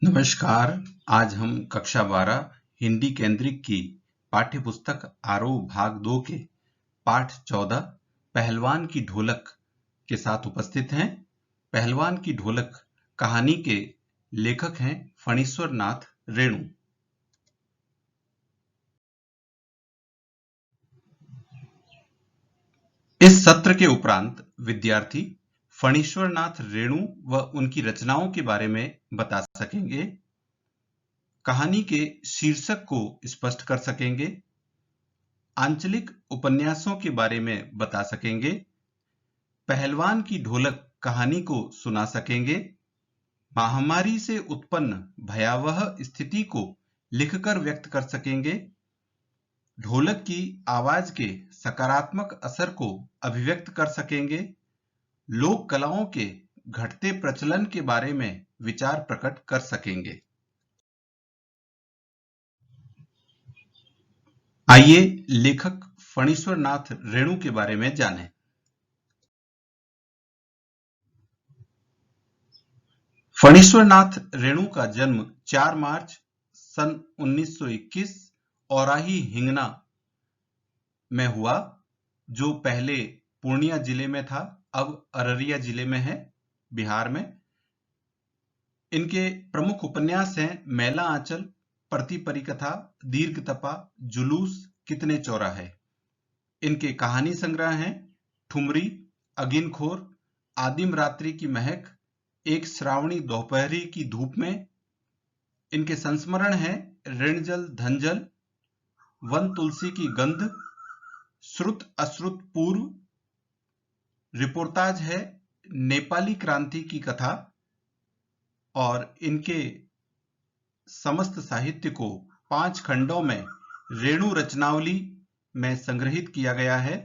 नमस्कार। आज हम कक्षा 12 हिंदी केंद्रित की पाठ्य पुस्तक आरोह भाग 2 के पाठ 14 पहलवान की ढोलक के साथ उपस्थित हैं। पहलवान की ढोलक कहानी के लेखक हैं फणीश्वर नाथ रेणु। इस सत्र के उपरांत विद्यार्थी फणीश्वर नाथ रेणु व उनकी रचनाओं के बारे में बता सकेंगे, कहानी के शीर्षक को स्पष्ट कर सकेंगे, आंचलिक उपन्यासों के बारे में बता सकेंगे, पहलवान की ढोलक कहानी को सुना सकेंगे, महामारी से उत्पन्न भयावह स्थिति को लिखकर व्यक्त कर सकेंगे, ढोलक की आवाज के सकारात्मक असर को अभिव्यक्त कर सकेंगे, लोक कलाओं के घटते प्रचलन के बारे में विचार प्रकट कर सकेंगे। आइए लेखक फणीश्वर नाथ रेणु के बारे में जानें। फणीश्वर नाथ रेणु का जन्म 4 मार्च सन 1921 औराही हिंगना में हुआ, जो पहले पूर्णिया जिले में था, अब अररिया जिले में है, बिहार में। इनके प्रमुख उपन्यास हैं मैला आंचल, प्रति परिकथा, दीर्घ तपा, जुलूस, कितने चौराहे। इनके कहानी संग्रह हैं ठुमरी, अगिनखोर, आदिम रात्रि की महक, एक श्रावणी दोपहरी की धूप में। इनके संस्मरण हैं ऋणजल धनजल, वन तुलसी की गंध, श्रुत अश्रुत पूर्व। रिपोर्टाज है नेपाली क्रांति की कथा। और इनके समस्त साहित्य को 5 खंडों में रेणु रचनावली में संग्रहित किया गया है।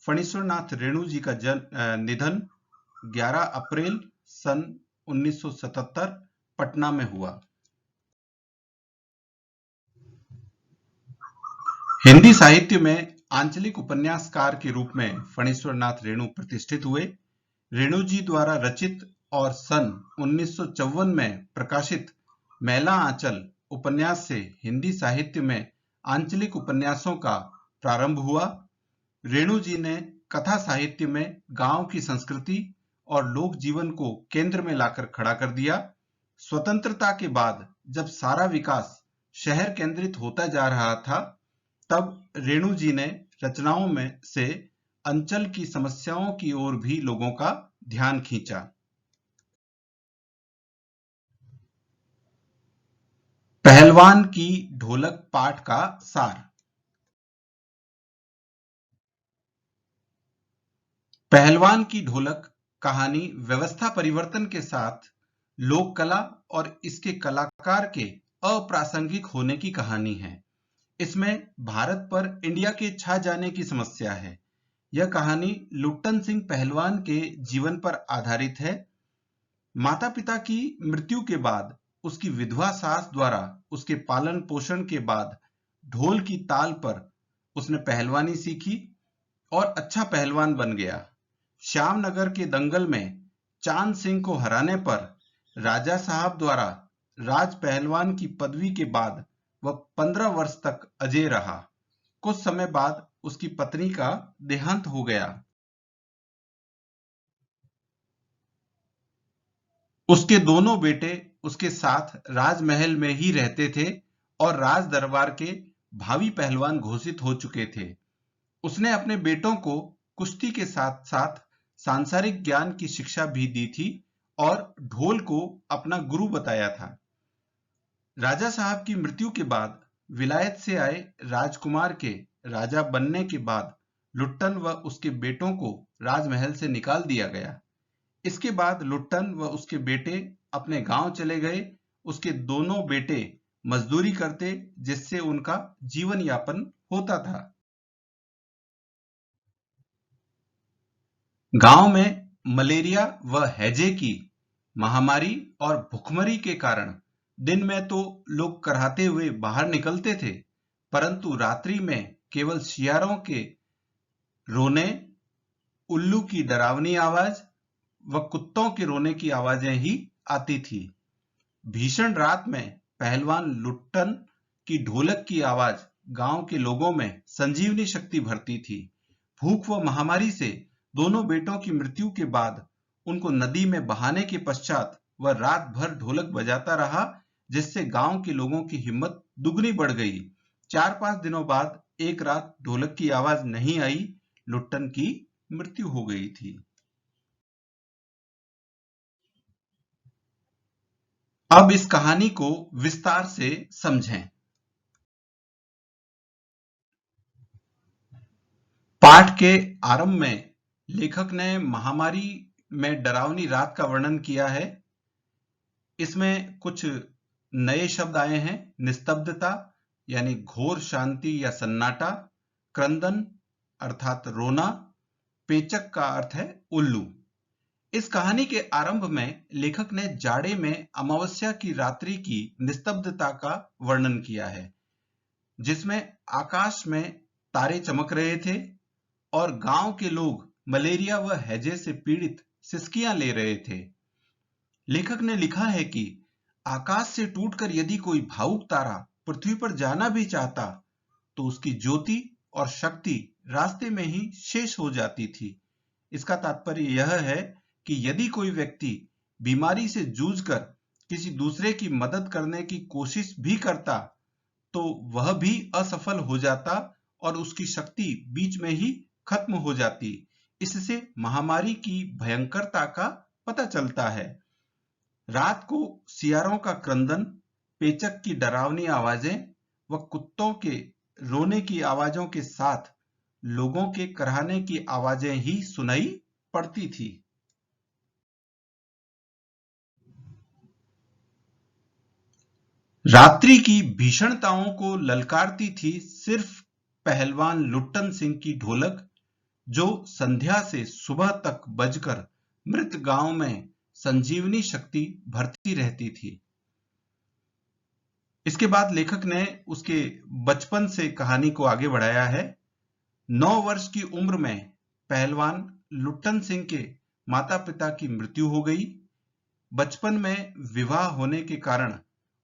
फणीश्वर नाथ रेणु जी का निधन 11 अप्रैल सन 1977 पटना में हुआ। हिंदी साहित्य में आंचलिक उपन्यासकार के रूप में फणीश्वर नाथ रेणु प्रतिष्ठित हुए। रेणु जी द्वारा रचित और सन 1954 में प्रकाशित मैला आंचल उपन्यास से हिंदी साहित्य में आंचलिक उपन्यासों का प्रारंभ हुआ। रेणु जी ने कथा साहित्य में गांव की संस्कृति और लोक जीवन को केंद्र में लाकर खड़ा कर दिया। स्वतंत्रता के बाद जब सारा विकास शहर केंद्रित होता जा रहा था, तब रेणु जी ने रचनाओं में से अंचल की समस्याओं की ओर भी लोगों का ध्यान खींचा। पहलवान की ढोलक पाठ का सार। पहलवान की ढोलक कहानी व्यवस्था परिवर्तन के साथ लोक कला और इसके कलाकार के अप्रासंगिक होने की कहानी है। इसमें भारत पर इंडिया के छा जाने की समस्या है। यह कहानी लुट्टन सिंह पहलवान के जीवन पर आधारित है। माता पिता की मृत्यु के बाद उसकी विधवा सास द्वारा उसके पालन पोषण के बाद ढोल की ताल पर उसने पहलवानी सीखी और अच्छा पहलवान बन गया। श्यामनगर के दंगल में चांद सिंह को हराने पर राजा साहब द्वारा राज पहलवान की पदवी के बाद वह 15 वर्ष तक अजेय रहा। कुछ समय बाद उसकी पत्नी का देहांत हो गया। उसके दोनों बेटे उसके साथ राजमहल में ही रहते थे और राज दरबार के भावी पहलवान घोषित हो चुके थे। उसने अपने बेटों को कुश्ती के साथ साथ सांसारिक ज्ञान की शिक्षा भी दी थी और ढोल को अपना गुरु बताया था। राजा साहब की मृत्यु के बाद विलायत से आए राजकुमार के राजा बनने के बाद लुट्टन व उसके बेटों को राजमहल से निकाल दिया गया। इसके बाद लुट्टन व उसके बेटे अपने गांव चले गए। उसके दोनों बेटे मजदूरी करते, जिससे उनका जीवन यापन होता था। गांव में मलेरिया व हैजे की महामारी और भुखमरी के कारण दिन में तो लोग कराहते हुए बाहर निकलते थे, परंतु रात्रि में केवल शियारों के रोने, उल्लू की डरावनी आवाज व कुत्तों के रोने की आवाजें ही आती थी। भीषण रात में पहलवान लुट्टन की ढोलक की आवाज गांव के लोगों में संजीवनी शक्ति भरती थी। भूख व महामारी से दोनों बेटों की मृत्यु के बाद उनको नदी में बहाने के पश्चात वह रात भर ढोलक बजाता रहा, जिससे गांव के लोगों की हिम्मत दुगनी बढ़ गई। 4-5 दिनों बाद एक रात ढोलक की आवाज नहीं आई, लुट्टन की मृत्यु हो गई थी। अब इस कहानी को विस्तार से समझें। पाठ के आरंभ में लेखक ने महामारी में डरावनी रात का वर्णन किया है। इसमें कुछ नए शब्द आए हैं। निस्तब्धता यानी घोर शांति या सन्नाटा, क्रंदन अर्थात रोना, पेचक का अर्थ है उल्लू। इस कहानी के आरंभ में लेखक ने जाड़े में अमावस्या की रात्रि की निस्तब्धता का वर्णन किया है, जिसमें आकाश में तारे चमक रहे थे और गांव के लोग मलेरिया व हैजे से पीड़ित सिसकियां ले रहे थे। लेखक ने लिखा है कि आकाश से टूटकर यदि कोई भावुक तारा पृथ्वी पर जाना भी चाहता तो उसकी ज्योति और शक्ति रास्ते में ही शेष हो जाती थी। इसका तात्पर्य यह है कि यदि कोई व्यक्ति बीमारी से जूझकर किसी दूसरे की मदद करने की कोशिश भी करता तो वह भी असफल हो जाता और उसकी शक्ति बीच में ही खत्म हो जाती। इससे महामारी की भयंकरता का पता चलता है। रात को सियारों का क्रंदन, पेचक की डरावनी आवाजें व कुत्तों के रोने की आवाजों के साथ लोगों के कराहने की आवाजें ही सुनाई पड़ती थी। रात्रि की भीषणताओं को ललकारती थी सिर्फ पहलवान लुट्टन सिंह की ढोलक, जो संध्या से सुबह तक बजकर मृत गांव में संजीवनी शक्ति भरती रहती थी। इसके बाद लेखक ने उसके बचपन से कहानी को आगे बढ़ाया है। 9 वर्ष की उम्र में पहलवान लुट्टन सिंह के माता पिता की मृत्यु हो गई। बचपन में विवाह होने के कारण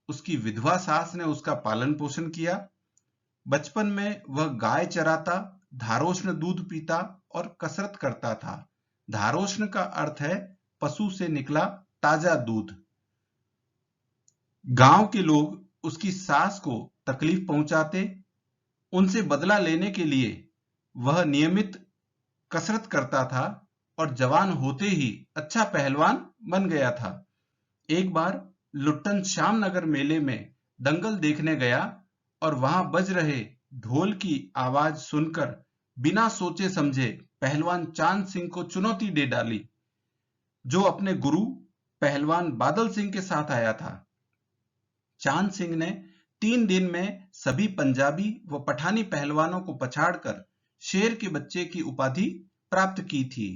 उसकी विधवा सास ने उसका पालन पोषण किया। बचपन में वह गाय चराता, धारोष्ण दूध पीता और कसरत करता था। धारोष्ण का अर्थ है पशु से निकला ताजा दूध। गांव के लोग उसकी सास को तकलीफ पहुंचाते। उनसे बदला लेने के लिए वह नियमित कसरत करता था और जवान होते ही अच्छा पहलवान बन गया था। एक बार लुट्टन श्यामनगर मेले में दंगल देखने गया और वहां बज रहे ढोल की आवाज सुनकर बिना सोचे समझे पहलवान चांद सिंह को चुनौती दे डाली, जो अपने गुरु पहलवान बादल सिंह के साथ आया था। चांद सिंह ने 3 दिन में सभी पंजाबी व पठानी पहलवानों को पछाड़कर शेर के बच्चे की उपाधि प्राप्त की थी।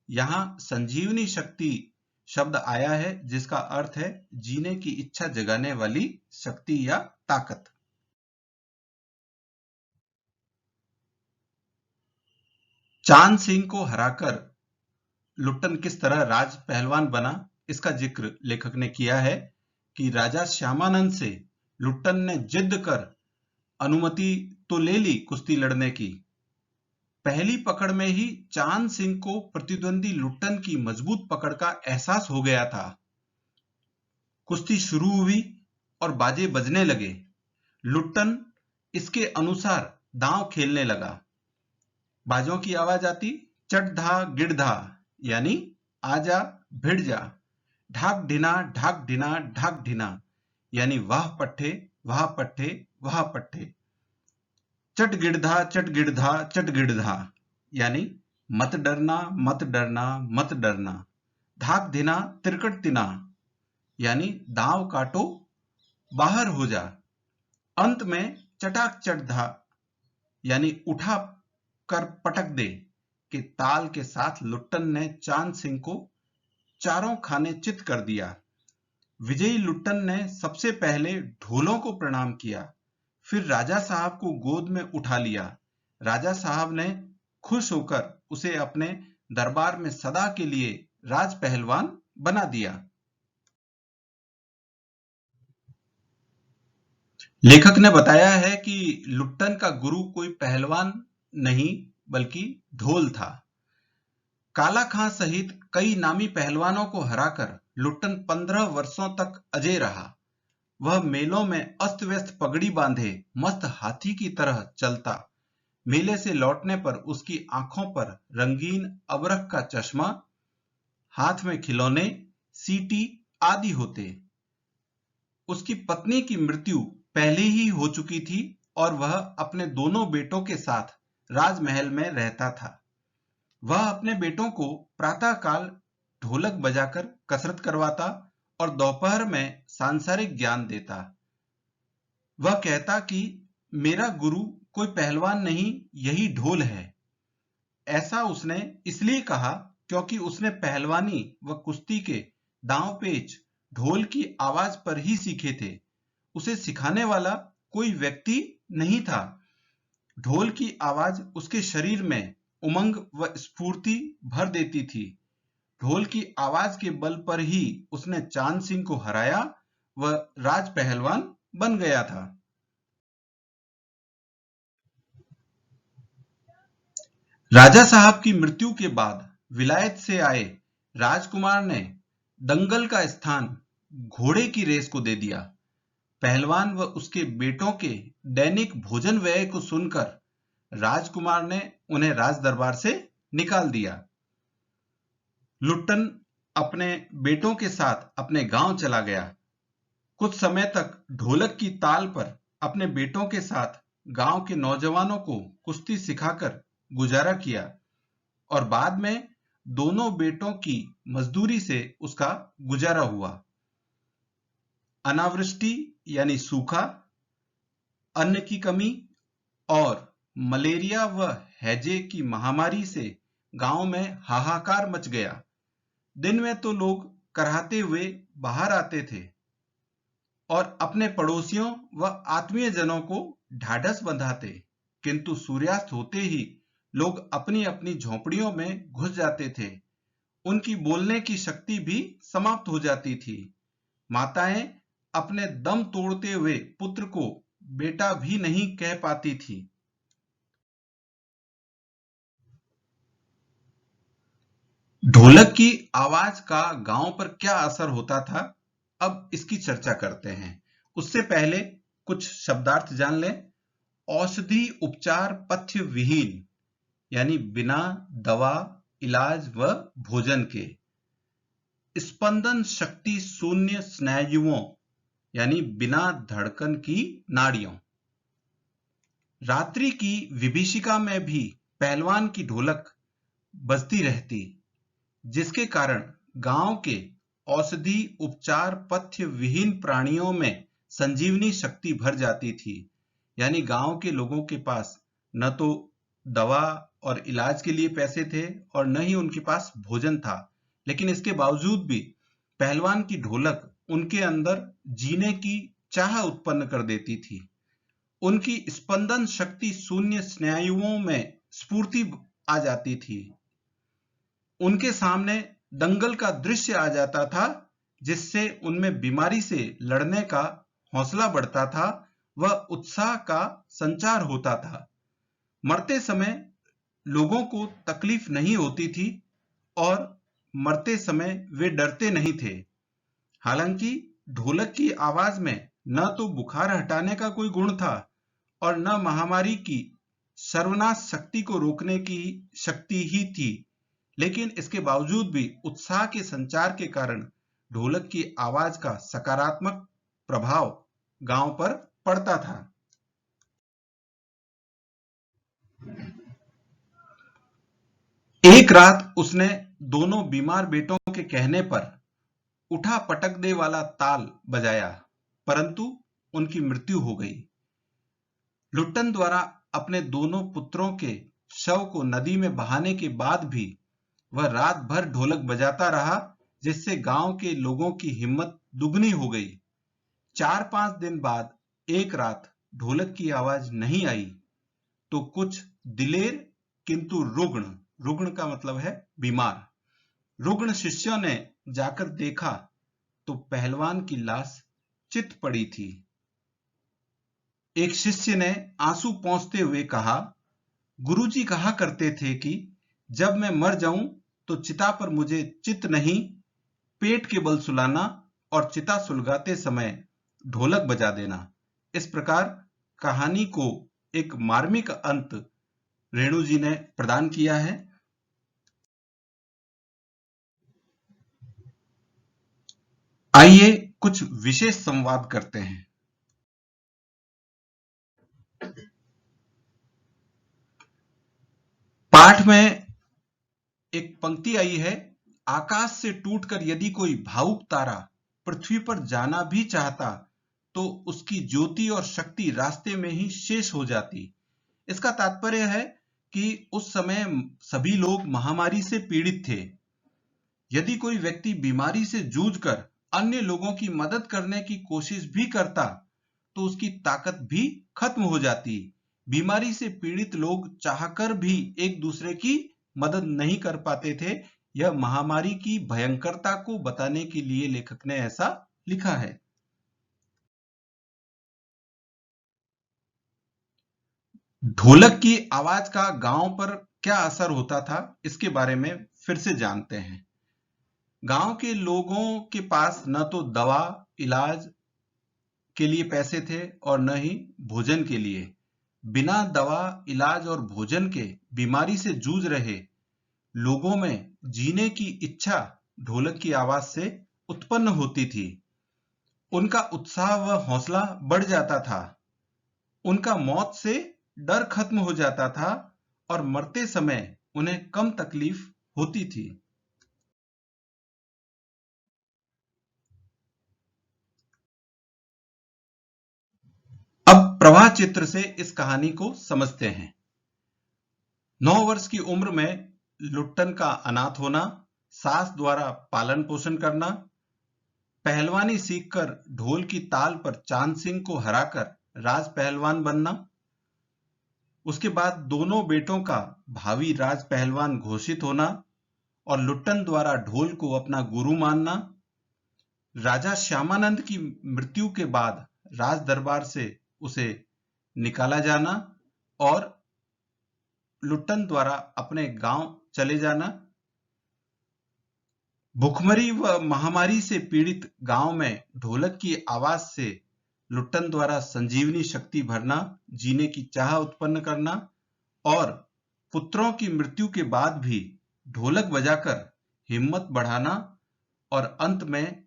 यहाँ संजीवनी शक्ति शब्द आया है, जिसका अर्थ है जीने की इच्छा जगाने वाली शक्ति या ताकत। चांद सिंह को हराकर लुट्टन किस तरह राज पहलवान बना, इसका जिक्र लेखक ने किया है कि राजा श्यामानंद से लुट्टन ने जिद कर अनुमति तो ले ली कुश्ती लड़ने की। पहली पकड़ में ही चांद सिंह को प्रतिद्वंदी लुट्टन की मजबूत पकड़ का एहसास हो गया था। कुश्ती शुरू हुई और बाजे बजने लगे। लुट्टन इसके अनुसार दांव खेलने लगा। बाजों की आवाज आती, चट धा गिड़ धा यानी आजा भिड़ जा, ढाक ढिना ढाक ढिना ढाक ढिना यानी वाह पट्टे वाह पट्टे वाह पट्टे, चट गिड़धा चट गिड़धा चट गिड़धा यानी मत डरना मत डरना मत डरना, धाक धिना तिरकट तिना यानी दांव काटो बाहर हो जा। अंत में चटाक चटधा यानी उठा कर पटक दे के ताल के साथ लुट्टन ने चांद सिंह को चारों खाने चित कर दिया। विजयी लुट्टन ने सबसे पहले ढोलों को प्रणाम किया, फिर राजा साहब को गोद में उठा लिया। राजा साहब ने खुश होकर उसे अपने दरबार में सदा के लिए राज पहलवान बना दिया। लेखक ने बताया है कि लुट्टन का गुरु कोई पहलवान नहीं बल्कि ढोल था। काला खां सहित कई नामी पहलवानों को हराकर लुट्टन 15 वर्षों तक अजय रहा। वह मेलों में अस्त व्यस्त पगड़ी बांधे मस्त हाथी की तरह चलता। मेले से लौटने पर उसकी आंखों पर रंगीन अबरख का चश्मा, हाथ में खिलौने, सीटी आदि होते। उसकी पत्नी की मृत्यु पहले ही हो चुकी थी और वह अपने दोनों बेटों के साथ राजमहल में रहता था। वह अपने बेटों को प्रातःकाल ढोलक बजाकर कसरत करवाता और दोपहर में सांसारिक ज्ञान देता। वह कहता कि मेरा गुरु कोई पहलवान नहीं, यही ढोल है। ऐसा उसने इसलिए कहा क्योंकि उसने पहलवानी व कुश्ती के दांव पेच ढोल की आवाज पर ही सीखे थे। उसे सिखाने वाला कोई व्यक्ति नहीं था। ढोल की आवाज उसके शरीर में उमंग व स्फूर्ति भर देती थी। ढोल की आवाज के बल पर ही उसने चांद सिंह को हराया व राज पहलवान बन गया था। राजा साहब की मृत्यु के बाद विलायत से आए राजकुमार ने दंगल का स्थान घोड़े की रेस को दे दिया। पहलवान व उसके बेटों के दैनिक भोजन व्यय को सुनकर राजकुमार ने उन्हें राज दरबार से निकाल दिया। लुट्टन अपने बेटों के साथ अपने गांव चला गया। कुछ समय तक ढोलक की ताल पर अपने बेटों के साथ गांव के नौजवानों को कुश्ती सिखाकर गुजारा किया और बाद में दोनों बेटों की मजदूरी से उसका गुजारा हुआ। अनावृष्टि यानी सूखा, अन्न की कमी और मलेरिया व हैजे की महामारी से गांव में हाहाकार मच गया। दिन में तो लोग कराहते हुए बाहर आते थे और अपने पड़ोसियों व आत्मीय जनों को ढाढ़स बंधाते, किंतु सूर्यास्त होते ही लोग अपनी अपनी झोंपड़ियों में घुस जाते थे। उनकी बोलने की शक्ति भी समाप्त हो जाती थी। माताएं अपने दम तोड़ते हुए पुत्र को बेटा भी नहीं कह पाती थी। ढोलक की आवाज का गांव पर क्या असर होता था, अब इसकी चर्चा करते हैं। उससे पहले कुछ शब्दार्थ जान लें। औषधि उपचार पथ्य विहीन यानी बिना दवा, इलाज व भोजन के। स्पंदन शक्ति शून्य स्नायुओं यानी बिना धड़कन की नाड़ियों। रात्रि की विभीषिका में भी पहलवान की ढोलक बजती रहती, जिसके कारण गांव के औषधि उपचार पथ्य विहीन प्राणियों में संजीवनी शक्ति भर जाती थी। यानी गांव के लोगों के पास न तो दवा और इलाज के लिए पैसे थे और न ही उनके पास भोजन था, लेकिन इसके बावजूद भी पहलवान की ढोलक उनके अंदर जीने की चाह उत्पन्न कर देती थी। उनकी स्पंदन शक्ति शून्य स्नायुओं में स्फूर्ति आ जाती थी। उनके सामने दंगल का दृश्य आ जाता था, जिससे उनमें बीमारी से लड़ने का हौसला बढ़ता था व उत्साह का संचार होता था। मरते समय लोगों को तकलीफ नहीं होती थी और मरते समय वे डरते नहीं थे। हालांकि ढोलक की आवाज में न तो बुखार हटाने का कोई गुण था और न महामारी की सर्वनाश शक्ति को रोकने की शक्ति ही थी, लेकिन इसके बावजूद भी उत्साह के संचार के कारण ढोलक की आवाज का सकारात्मक प्रभाव गांव पर पड़ता था। एक रात उसने दोनों बीमार बेटों के कहने पर उठा पटक दे वाला ताल बजाया, परंतु उनकी मृत्यु हो गई। लुट्टन द्वारा अपने दोनों पुत्रों के शव को नदी में बहाने के बाद भी वह रात भर ढोलक बजाता रहा, जिससे गांव के लोगों की हिम्मत दुगनी हो गई। 4-5 दिन बाद एक रात ढोलक की आवाज नहीं आई तो कुछ दिलेर किंतु रुग्ण, रुग्ण का मतलब है बीमार, रुग्ण शिष्यों ने जाकर देखा तो पहलवान की लाश चित पड़ी थी। एक शिष्य ने आंसू पोंछते हुए कहा, गुरुजी कहा करते थे कि जब मैं मर जाऊं तो चिता पर मुझे चित नहीं, पेट के बल सुलाना और चिता सुलगाते समय ढोलक बजा देना। इस प्रकार कहानी को एक मार्मिक अंत रेणु जी ने प्रदान किया है। आइए कुछ विशेष संवाद करते हैं। पाठ में एक पंक्ति आई है, आकाश से टूटकर यदि कोई भावुक तारा पृथ्वी पर जाना भी चाहता तो उसकी ज्योति और शक्ति रास्ते में ही शेष हो जाती। इसका तात्पर्य है कि उस समय सभी लोग महामारी से पीड़ित थे। यदि कोई व्यक्ति बीमारी से जूझकर अन्य लोगों की मदद करने की कोशिश भी करता तो उसकी ताकत भी खत्म हो जाती। बीमारी से पीड़ित लोग चाहकर भी एक दूसरे की मदद नहीं कर पाते थे। यह महामारी की भयंकरता को बताने के लिए लेखक ने ऐसा लिखा है। ढोलक की आवाज का गांव पर क्या असर होता था, इसके बारे में फिर से जानते हैं। गांव के लोगों के पास न तो दवा इलाज के लिए पैसे थे और न ही भोजन के लिए। बिना दवा इलाज और भोजन के बीमारी से जूझ रहे लोगों में जीने की इच्छा ढोलक की आवाज से उत्पन्न होती थी। उनका उत्साह व हौसला बढ़ जाता था। उनका मौत से डर खत्म हो जाता था और मरते समय उन्हें कम तकलीफ होती थी। अब प्रवाह चित्र से इस कहानी को समझते हैं। 9 वर्ष की उम्र में लुट्टन का अनाथ होना, सास द्वारा पालन पोषण करना, पहलवानी सीखकर ढोल की ताल पर चांद सिंह को हराकर राज पहलवान बनना, उसके बाद दोनों बेटों का भावी राज पहलवान घोषित होना और लुट्टन द्वारा ढोल को अपना गुरु मानना, राजा श्यामानंद की मृत्यु के बाद राज दरबार से उसे निकाला जाना और लुट्टन द्वारा अपने गांव चले जाना, भुखमरी व महामारी से पीड़ित गांव में ढोलक की आवाज से लुट्टन द्वारा संजीवनी शक्ति भरना, जीने की चाह उत्पन्न करना और पुत्रों की मृत्यु के बाद भी ढोलक बजाकर हिम्मत बढ़ाना और अंत में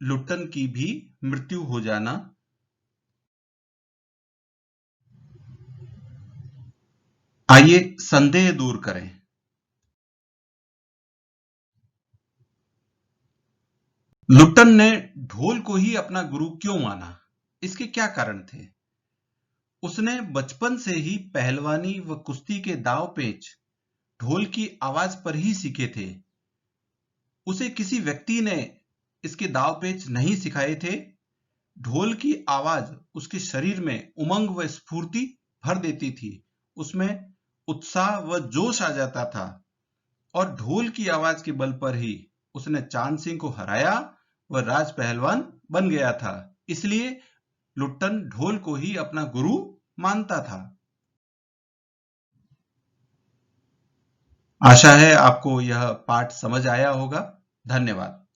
लुट्टन की भी मृत्यु हो जाना। आइए संदेह दूर करें। लुट्टन ने ढोल को ही अपना गुरु क्यों माना? इसके क्या कारण थे? उसने बचपन से ही पहलवानी व कुश्ती के दांव पेच ढोल की आवाज पर ही सीखे थे। उसे किसी व्यक्ति ने इसके दांव पेच नहीं सिखाए थे। ढोल की आवाज उसके शरीर में उमंग व स्फूर्ति भर देती थी। उसमें उत्साह व जोश आ जाता था और ढोल की आवाज के बल पर ही उसने चांद सिंह को हराया व राज पहलवान बन गया था। इसलिए लुट्टन ढोल को ही अपना गुरु मानता था। आशा है आपको यह पाठ समझ आया होगा। धन्यवाद।